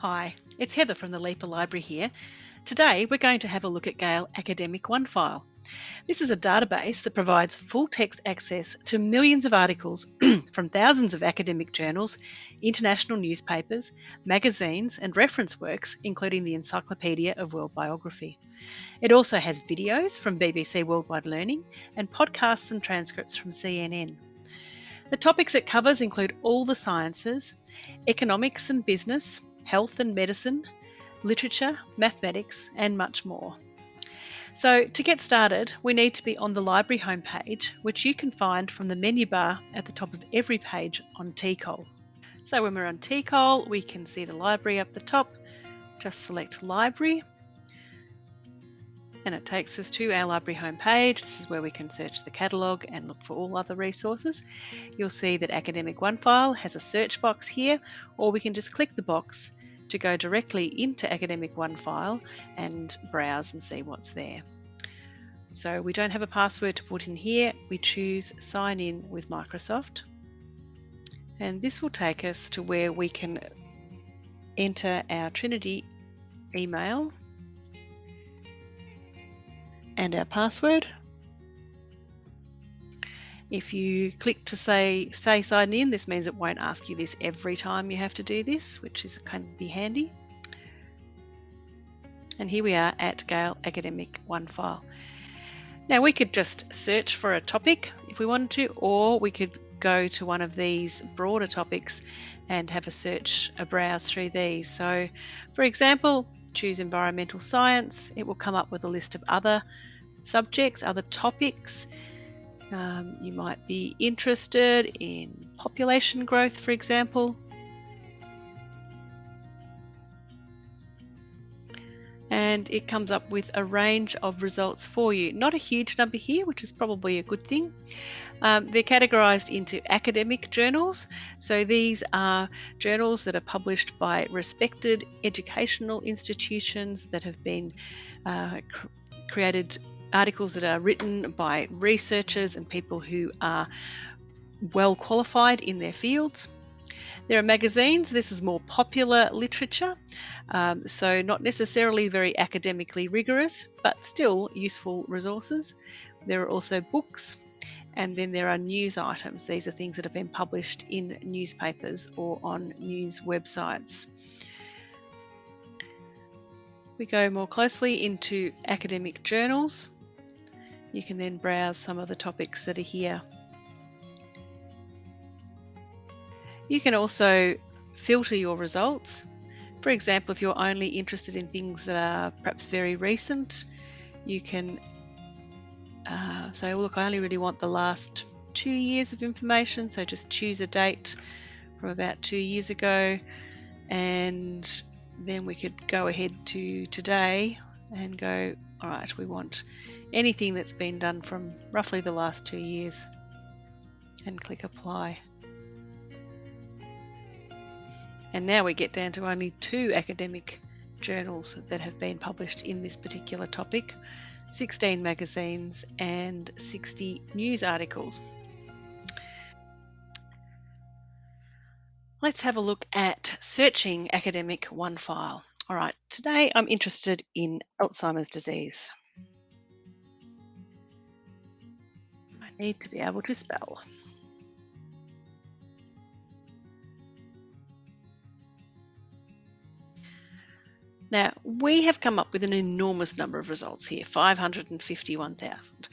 Hi, it's Heather from the Leeper Library here. Today we're going to have a look at Gale Academic OneFile. This is a database that provides full text access to millions of articles from thousands of academic journals, international newspapers, magazines and reference works, including the Encyclopedia of World Biography. It also has videos from BBC Worldwide Learning and podcasts and transcripts from CNN. The topics it covers include all the sciences, economics and business, health and medicine, literature, mathematics, and much more. So to get started, we need to be on the library homepage, which you can find from the menu bar at the top of every page on TCOL. So when we're on TCOL, we can see the library up the top. Just select library. And it takes us to our library homepage. This is where we can search the catalogue and look for all other resources. You'll see that Academic OneFile has a search box here, or we can just click the box to go directly into Academic OneFile and browse and see what's there. So we don't have a password to put in here. We choose Sign In with Microsoft. And this will take us to where we can enter our Trinity email and our password. If you click to say stay signed in, this means it won't ask you this every time you have to do this, which is kind of be handy. And here we are at Gale Academic OneFile. Now we could just search for a topic if we wanted to, or we could go to one of these broader topics and have a browse through these. So for example, choose environmental science. It will come up with a list of other subjects, other topics. You might be interested in population growth, for example. And it comes up with a range of results for you. Not a huge number here, which is probably a good thing. They're categorized into academic journals. So these are journals that are published by respected educational institutions that have been created, articles that are written by researchers and people who are well qualified in their fields. There are magazines. This is more popular literature, so not necessarily very academically rigorous, but still useful resources. There are also books, and then there are news items. These are things that have been published in newspapers or on news websites. We go more closely into academic journals. You can then browse some of the topics that are here. You can also filter your results. For example, if you're only interested in things that are perhaps very recent, you can say, well, look, I only really want the last 2 years of information, so just choose a date from about 2 years ago, and then we could go ahead to today and go, all right, we want anything that's been done from roughly the last 2 years, and click apply. And now we get down to only 2 academic journals that have been published in this particular topic, 16 magazines and 60 news articles. Let's have a look at searching Academic OneFile. All right, today I'm interested in Alzheimer's disease. I need to be able to spell. Now, we have come up with an enormous number of results here, 551,000.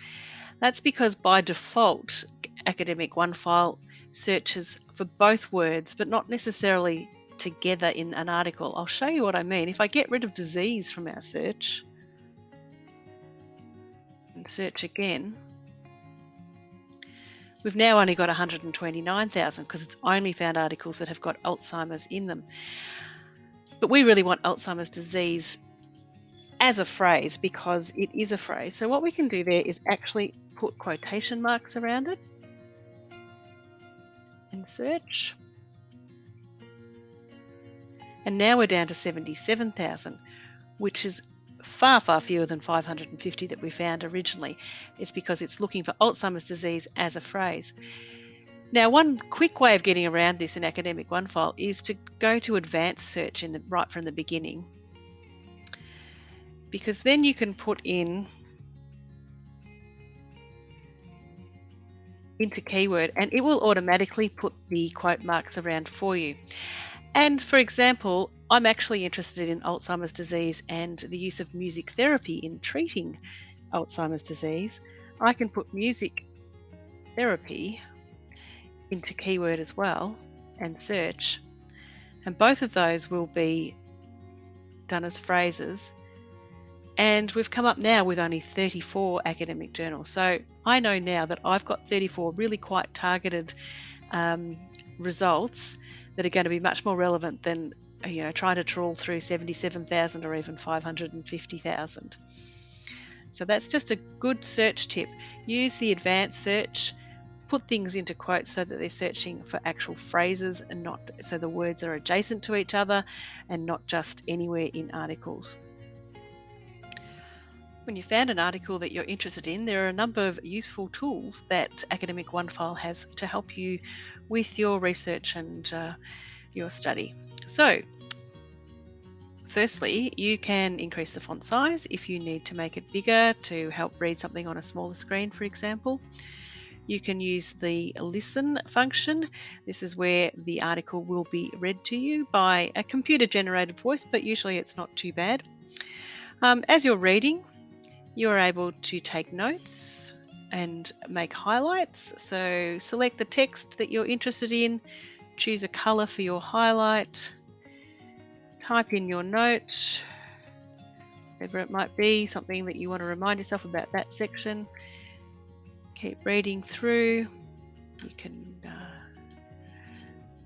That's because by default, Academic OneFile searches for both words, but not necessarily together in an article. I'll show you what I mean. If I get rid of disease from our search and search again, we've now only got 129,000 because it's only found articles that have got Alzheimer's in them. But we really want Alzheimer's disease as a phrase because it is a phrase. So what we can do there is actually put quotation marks around it and search. And now we're down to 77,000, which is far, far fewer than 550 that we found originally. It's because it's looking for Alzheimer's disease as a phrase. Now, one quick way of getting around this in Academic OneFile is to go to advanced search right from the beginning, because then you can put into keyword and it will automatically put the quote marks around for you. And for example, I'm actually interested in Alzheimer's disease and the use of music therapy in treating Alzheimer's disease. I can put music therapy into keyword as well and search, and both of those will be done as phrases. And we've come up now with only 34 academic journals. So I know now that I've got 34 really quite targeted results that are going to be much more relevant than trying to trawl through 77,000 or even 550,000. So that's just a good search tip. Use the advanced search, put things into quotes so that they're searching for actual phrases and not so the words are adjacent to each other and not just anywhere in articles. When you found an article that you're interested in, there are a number of useful tools that Academic OneFile has to help you with your research and your study. So, firstly, you can increase the font size if you need to make it bigger to help read something on a smaller screen, for example. You can use the listen function. This is where the article will be read to you by a computer-generated voice, but usually it's not too bad. As you're reading, you're able to take notes and make highlights. So select the text that you're interested in, choose a color for your highlight, type in your note, whatever it might be, something that you want to remind yourself about that section. Keep reading through. You can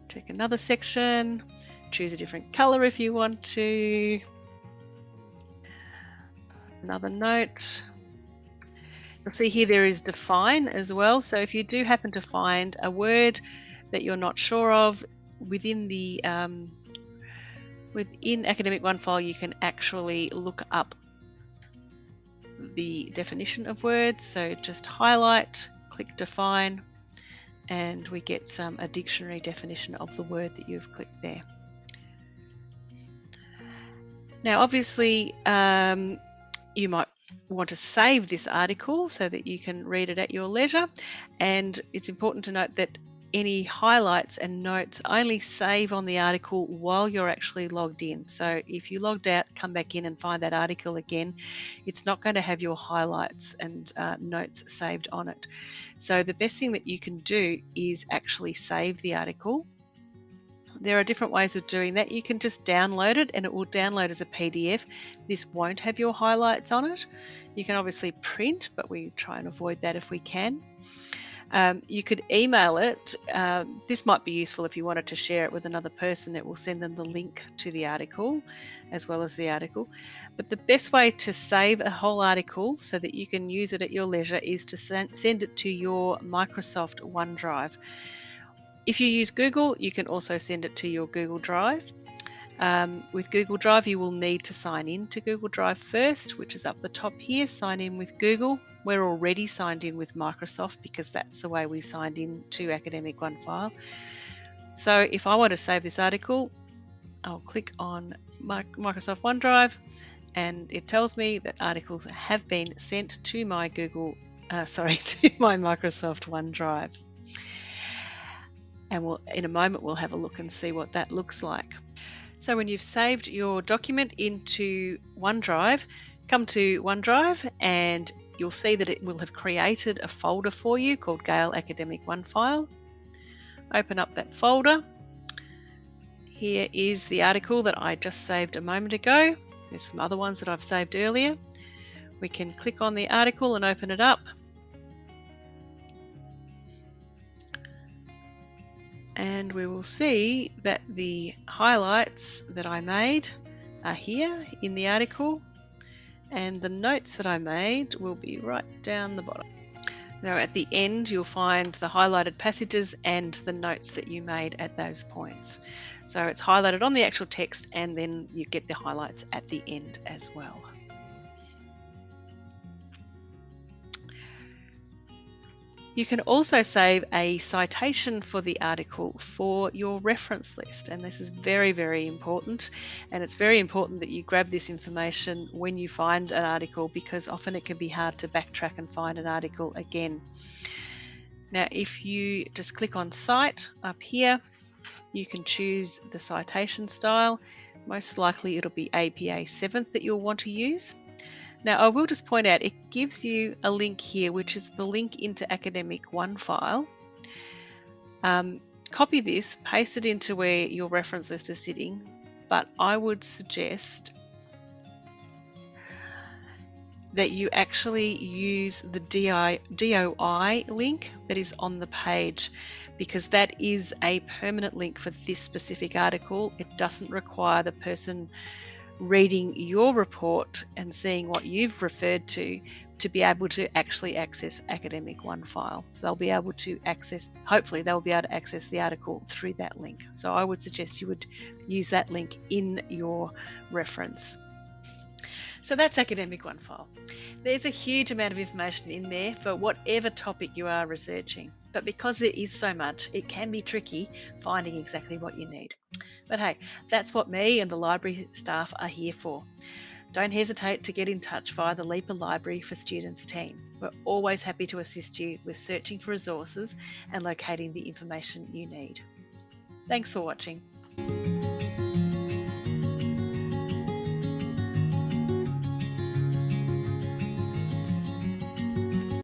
check another section, choose a different color if you want to. Another note. You'll see here there is define as well. So if you do happen to find a word that you're not sure of within the within Academic OneFile, you can actually look up the definition of words. So just highlight, click define, and we get a dictionary definition of the word that you've clicked there. Now, obviously, you might want to save this article so that you can read it at your leisure, and it's important to note that any highlights and notes only save on the article while you're actually logged in. So if you logged out, come back in and find that article again, it's not going to have your highlights and notes saved on it. So the best thing that you can do is actually save the article. There are different ways of doing that. You can just download it and it will download as a PDF. This won't have your highlights on it. You can obviously print, but we try and avoid that if we can. You could email it. This might be useful if you wanted to share it with another person. It will send them the link to the article as well as the article. But the best way to save a whole article so that you can use it at your leisure is to send it to your Microsoft OneDrive. If you use Google, you can also send it to your Google Drive. With Google Drive, you will need to sign in to Google Drive first, which is up the top here. Sign in with Google. We're already signed in with Microsoft because that's the way we signed in to Academic OneFile. So if I want to save this article, I'll click on Microsoft OneDrive and it tells me that articles have been sent to my to my Microsoft OneDrive. And in a moment we'll have a look and see what that looks like. So when you've saved your document into OneDrive, come to OneDrive and you'll see that it will have created a folder for you called Gale Academic OneFile. Open up that folder. Here is the article that I just saved a moment ago. There's some other ones that I've saved earlier. We can click on the article and open it up. And we will see that the highlights that I made are here in the article, and the notes that I made will be right down the bottom. Now at the end you'll find the highlighted passages and the notes that you made at those points. So it's highlighted on the actual text and then you get the highlights at the end as well. You can also save a citation for the article for your reference list, and this is very, very important. And it's very important that you grab this information when you find an article, because often it can be hard to backtrack and find an article again. Now, if you just click on Cite up here, you can choose the citation style. Most likely it'll be APA 7th that you'll want to use. Now, I will just point out, it gives you a link here, which is the link into Academic OneFile. Copy this, paste it into where your reference list is sitting, but I would suggest that you actually use the DOI link that is on the page, because that is a permanent link for this specific article. It doesn't require the person reading your report and seeing what you've referred to be able to actually access Academic OneFile. So they'll be able to access, hopefully they'll be able to access the article through that link. So I would suggest you would use that link in your reference. So that's Academic OneFile. There's a huge amount of information in there for whatever topic you are researching, but because there is so much, it can be tricky finding exactly what you need. But hey, that's what me and the library staff are here for. Don't hesitate to get in touch via the Leeper Library for Students team. We're always happy to assist you with searching for resources and locating the information you need. Thanks for watching.